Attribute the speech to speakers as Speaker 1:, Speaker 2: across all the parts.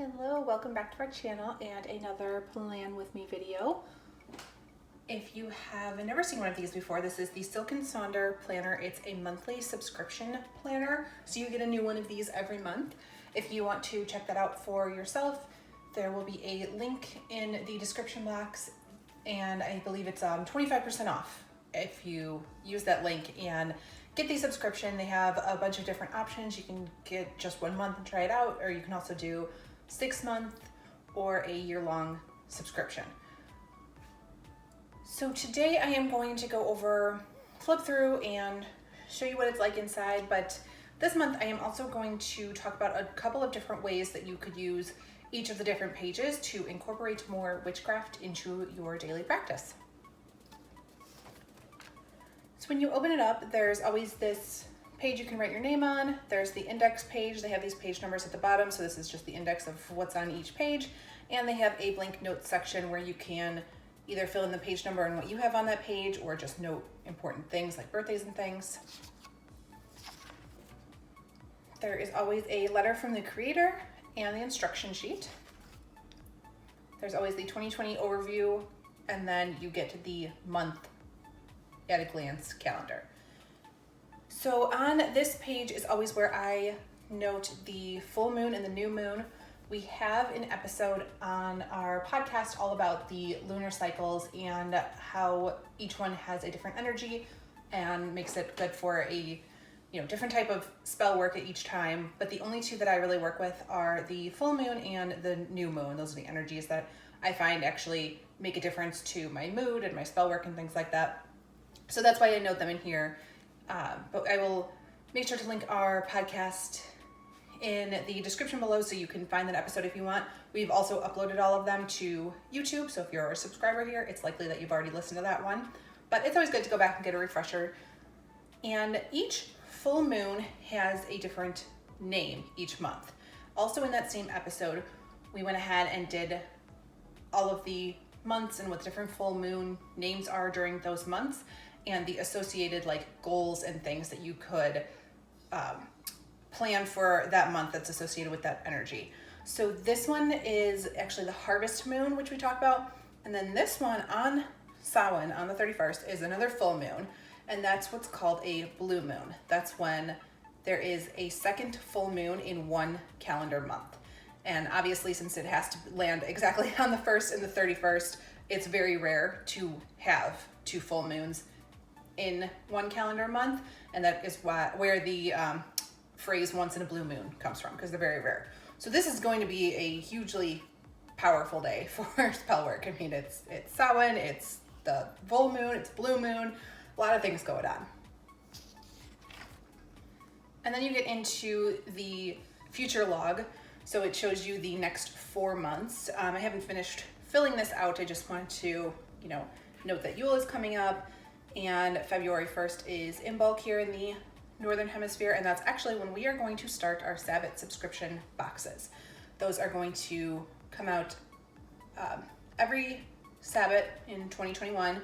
Speaker 1: Hello, welcome back to our channel and another Plan With Me video. If you have never seen one of these before, this is the Silken Sonder planner. It's a monthly subscription planner, so you get a new one of these every month. If you want to check that out for yourself, there will be a link in the description box, and I believe it's 25% off if you use that link and get the subscription. They have a bunch of different options. You can get just 1 month and try it out, or you can also do 6 month or a year-long subscription. So today I am going to go over, flip through and show you what it's like inside, but this month I am also going to talk about a couple of different ways that you could use each of the different pages to incorporate more witchcraft into your daily practice. So when you open it up, there's always this page you can write your name on. There's the index page. They have these page numbers at the bottom, so this is just the index of what's on each page. And they have a blank notes section where you can either fill in the page number and what you have on that page, or just note important things like birthdays and things. There is always a letter from the creator and the instruction sheet. There's always the 2020 overview, and then you get the month at a glance calendar. So on this page is always where I note the full moon and the new moon. We have an episode on our podcast all about the lunar cycles and how each one has a different energy and makes it good for a different type of spell work at each time. But the only two that I really work with are the full moon and the new moon. Those are the energies that I find actually make a difference to my mood and my spell work and things like that. So that's why I note them in here. But I will make sure to link our podcast in the description below so you can find that episode if you want. We've also uploaded all of them to YouTube, so if you're a subscriber here, it's likely that you've already listened to that one. But it's always good to go back and get a refresher. And each full moon has a different name each month. Also in that same episode, we went ahead and did all of the months and what the different full moon names are during those months, and the associated goals and things that you could plan for that month that's associated with that energy. So this one is actually the harvest moon, which we talked about. And then this one on Samhain, on the 31st, is another full moon. And that's what's called a blue moon. That's when there is a second full moon in one calendar month. And obviously, since it has to land exactly on the 1st and the 31st, it's very rare to have two full moons in one calendar month, and that is where the phrase "once in a blue moon" comes from, because they're very rare. So this is going to be a hugely powerful day for spell work. I mean, it's Samhain, it's the full moon, it's blue moon, a lot of things going on. And then you get into the future log, so it shows you the next 4 months. I haven't finished filling this out. I just wanted to, note that Yule is coming up. And February 1st is in bulk here in the Northern Hemisphere, and that's actually when we are going to start our Sabbat subscription boxes. Those are going to come out every Sabbat in 2021,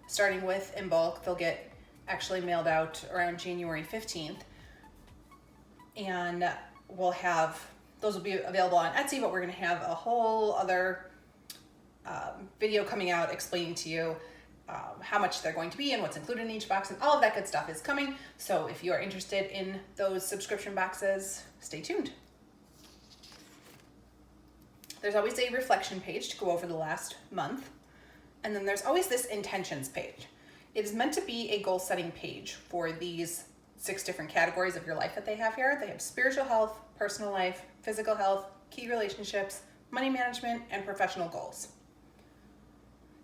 Speaker 1: starting with in bulk. They'll get actually mailed out around January 15th, and those will be available on Etsy, but we're going to have a whole other video coming out explaining to you how much they're going to be and what's included in each box, and all of that good stuff is coming. So if you are interested in those subscription boxes, stay tuned. There's always a reflection page to go over the last month. And then there's always this intentions page. It is meant to be a goal setting page for these 6 different categories of your life that they have here. They have spiritual health, personal life, physical health, key relationships, money management, and professional goals.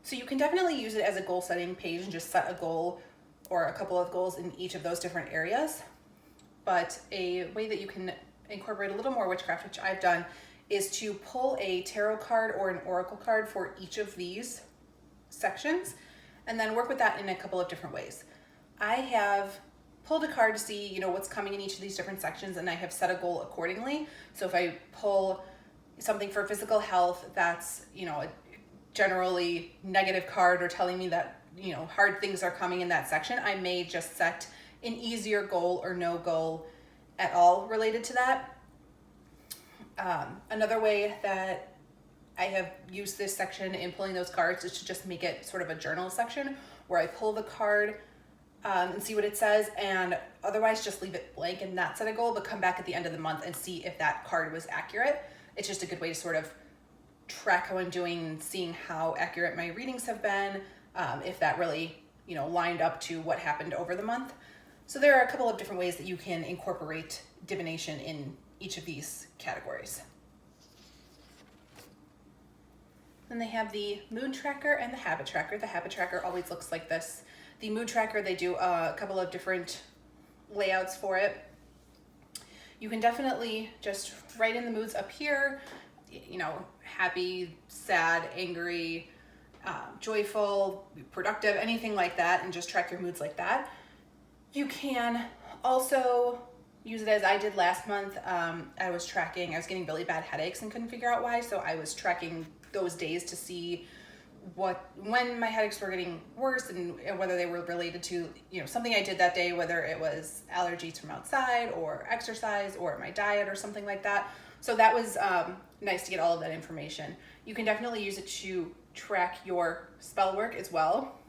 Speaker 1: So you can definitely use it as a goal setting page and just set a goal or a couple of goals in each of those different areas. But a way that you can incorporate a little more witchcraft, which I've done, is to pull a tarot card or an oracle card for each of these sections and then work with that in a couple of different ways. I have pulled a card to see, what's coming in each of these different sections, and I have set a goal accordingly. So if I pull something for physical health, that's, a generally negative card or telling me that hard things are coming in that section, I may just set an easier goal or no goal at all related to that. Another way that I have used this section in pulling those cards is to just make it sort of a journal section where I pull the card and see what it says, and otherwise just leave it blank and not set a goal, but come back at the end of the month and see if that card was accurate. It's just a good way to sort of track how I'm doing and seeing how accurate my readings have been, if that really, lined up to what happened over the month. So there are a couple of different ways that you can incorporate divination in each of these categories. Then they have the moon tracker and the habit tracker. The habit tracker always looks like this. The mood tracker, they do a couple of different layouts for it. You can definitely just write in the moods up here, happy, sad, angry, joyful, productive, anything like that, and just track your moods like that. You can also use it as I did last month. I was getting really bad headaches and couldn't figure out why, so I was tracking those days to see when my headaches were getting worse and whether they were related to something I did that day, whether it was allergies from outside or exercise or my diet or something like that. So that was nice to get all of that information. You can definitely use it to track your spell work as well.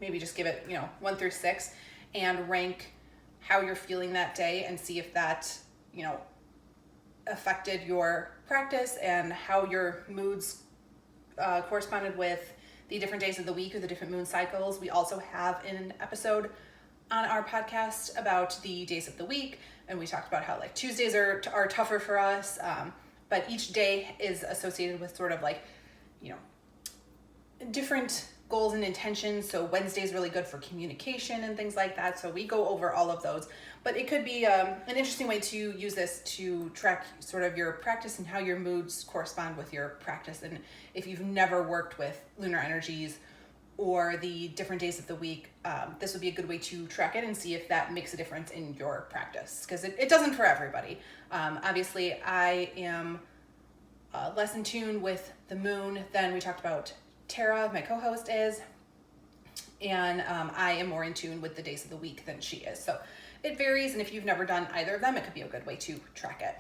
Speaker 1: Maybe just give it 1 through 6 and rank how you're feeling that day and see if that affected your practice and how your moods corresponded with the different days of the week or the different moon cycles. We also have an episode on our podcast about the days of the week, and we talked about how Tuesdays are tougher for us, but each day is associated with sort of different goals and intentions. So Wednesday is really good for communication and things like that. So we go over all of those, but it could be an interesting way to use this to track sort of your practice and how your moods correspond with your practice. And if you've never worked with lunar energies or the different days of the week, this would be a good way to track it and see if that makes a difference in your practice, because it doesn't for everybody. Obviously, I am less in tune with the moon than we talked about Tara, my co-host, is, and I am more in tune with the days of the week than she is. So it varies, and if you've never done either of them, it could be a good way to track it.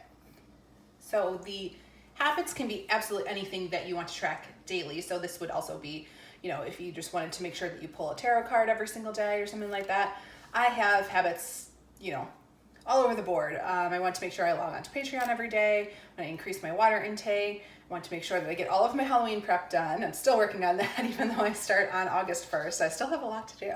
Speaker 1: So the habits can be absolutely anything that you want to track daily. So this would also be, if you just wanted to make sure that you pull a tarot card every single day or something like that. I have habits, all over the board. I want to make sure I log on to Patreon every day. I increase my water intake. I want to make sure that I get all of my Halloween prep done. I'm still working on that, even though I start on August 1st. I still have a lot to do.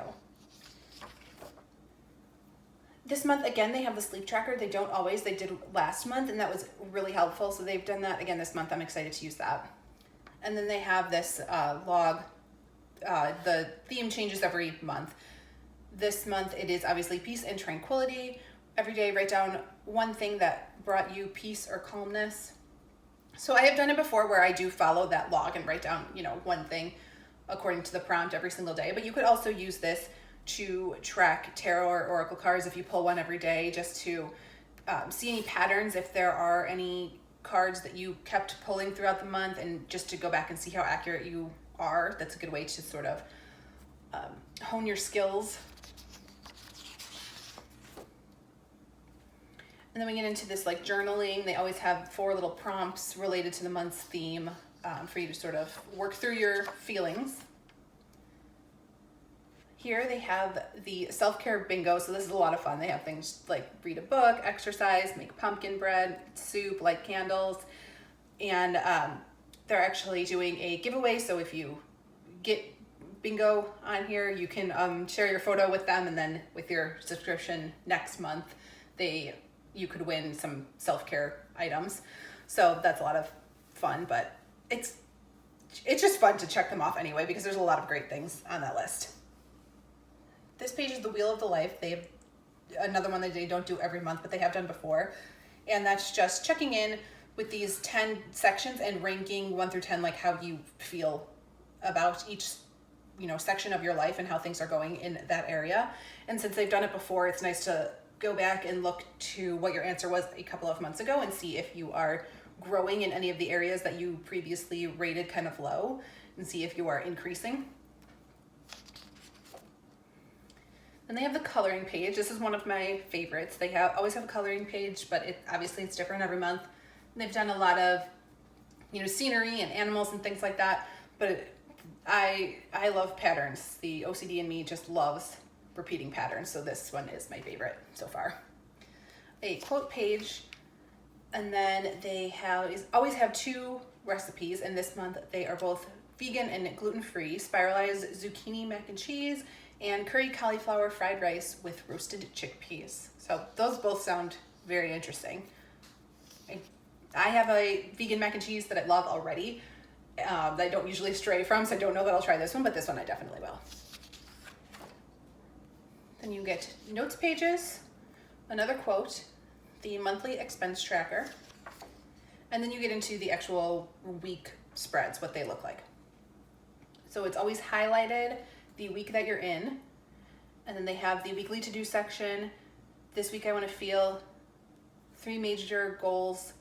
Speaker 1: This month, again, they have the sleep tracker. They don't always. They did last month, and that was really helpful. So they've done that again this month. I'm excited to use that. And then they have this log. The theme changes every month. This month, it is obviously peace and tranquility. Every day, write down one thing that brought you peace or calmness. So I have done it before where I do follow that log and write down, one thing according to the prompt every single day. But you could also use this to track tarot or oracle cards if you pull one every day, just to see any patterns, if there are any cards that you kept pulling throughout the month, and just to go back and see how accurate you are. That's a good way to sort of hone your skills. And then we get into this journaling. They always have 4 little prompts related to the month's theme for you to sort of work through your feelings. Here they have the self-care bingo. So this is a lot of fun. They have things like read a book, exercise, make pumpkin bread, soup, light candles. And they're actually doing a giveaway. So if you get bingo on here, you can share your photo with them. And then with your subscription next month, you could win some self-care items. So that's a lot of fun, but it's just fun to check them off anyway, because there's a lot of great things on that list. This page is the Wheel of the Life. They have another one that they don't do every month, but they have done before. And that's just checking in with these 10 sections and ranking 1 through 10, how you feel about each section of your life and how things are going in that area. And since they've done it before, it's nice to go back and look to what your answer was a couple of months ago and see if you are growing in any of the areas that you previously rated kind of low, and see if you are increasing. And they have the coloring page. This is one of my favorites. They always have a coloring page, but obviously it's different every month. They've done a lot of, scenery and animals and things like that, but I love patterns. The OCD in me just loves repeating patterns, so this one is my favorite so far. A quote page, and then they always have 2 recipes, and this month they are both vegan and gluten-free: spiralized zucchini mac and cheese and curry cauliflower fried rice with roasted chickpeas. So those both sound very interesting. I have a vegan mac and cheese that I love already, that I don't usually stray from, so I don't know that I'll try this one, but this one I definitely will. Then you get notes pages, another quote, the monthly expense tracker, and then you get into the actual week spreads, what they look like. So it's always highlighted the week that you're in, and then they have the weekly to-do section. This week I want to feel 3 major goals,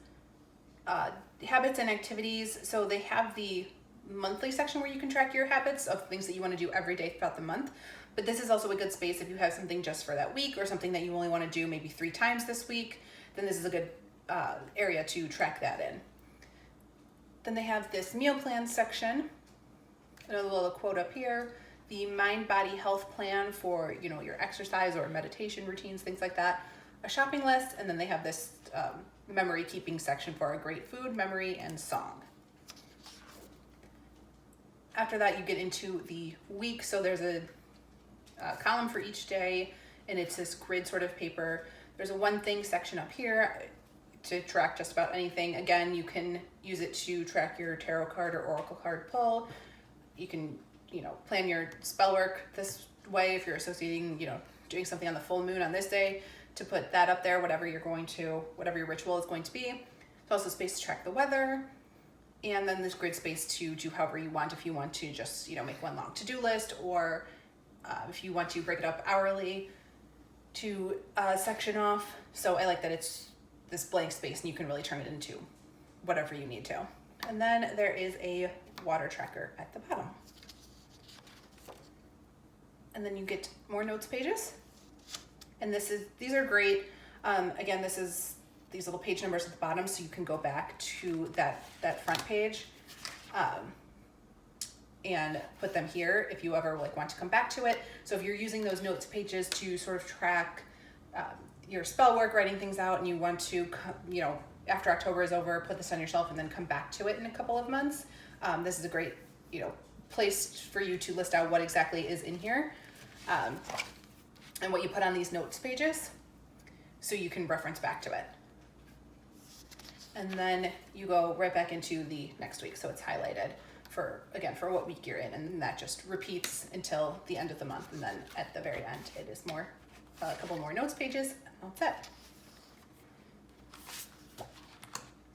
Speaker 1: habits and activities. So they have the monthly section where you can track your habits of things that you want to do every day throughout the month. But this is also a good space if you have something just for that week, or something that you only want to do maybe 3 times this week, then this is a good area to track that in. Then they have this meal plan section, another little quote up here, the mind body health plan for your exercise or meditation routines, things like that, a shopping list, and then they have this memory keeping section for a great food, memory, and song. After that, you get into the week. So there's a column for each day, and it's this grid sort of paper. There's a one thing section up here to track just about anything. Again, you can use it to track your tarot card or oracle card pull. You can, plan your spell work this way if you're associating, doing something on the full moon on this day, to put that up there, whatever your ritual is going to be. There's also space to track the weather, and then this grid space to do however you want. If you want to just, make one long to-do list, or if you want to break it up hourly to section off. So I like that it's this blank space and you can really turn it into whatever you need to. And then there is a water tracker at the bottom. And then you get more notes pages. And these are great. Again, this is these little page numbers at the bottom, so you can go back to that front page and put them here if you ever want to come back to it. So if you're using those notes pages to sort of track your spell work, writing things out, and you want to, after October is over, put this on your shelf and then come back to it in a couple of months, this is a great, place for you to list out what exactly is in here and what you put on these notes pages, so you can reference back to it. And then you go right back into the next week, so it's highlighted for what week you're in, and that just repeats until the end of the month, and then at the very end it is a couple more notes pages, and that's it.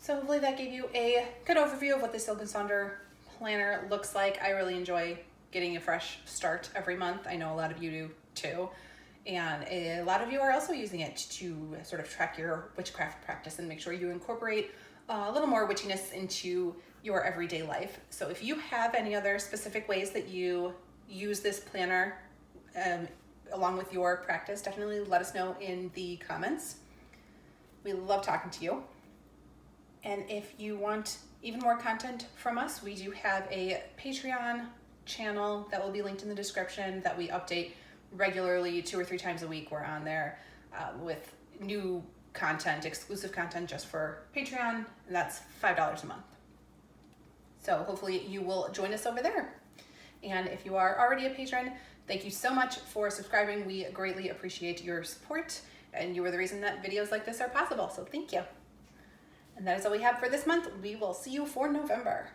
Speaker 1: So hopefully that gave you a good overview of what the Silk and Sonder planner looks like. I really enjoy getting a fresh start every month. I know a lot of you do too, and a lot of you are also using it to sort of track your witchcraft practice and make sure you incorporate a little more witchiness into your everyday life. So if you have any other specific ways that you use this planner along with your practice, definitely let us know in the comments. We love talking to you. And if you want even more content from us, we do have a Patreon channel that will be linked in the description that we update regularly 2 or 3 times a week. We're on there with new content, exclusive content just for Patreon, and that's $5 a month. So hopefully you will join us over there. And if you are already a patron, thank you so much for subscribing. We greatly appreciate your support, and you are the reason that videos like this are possible, so thank you. And that is all we have for this month. We will see you for November.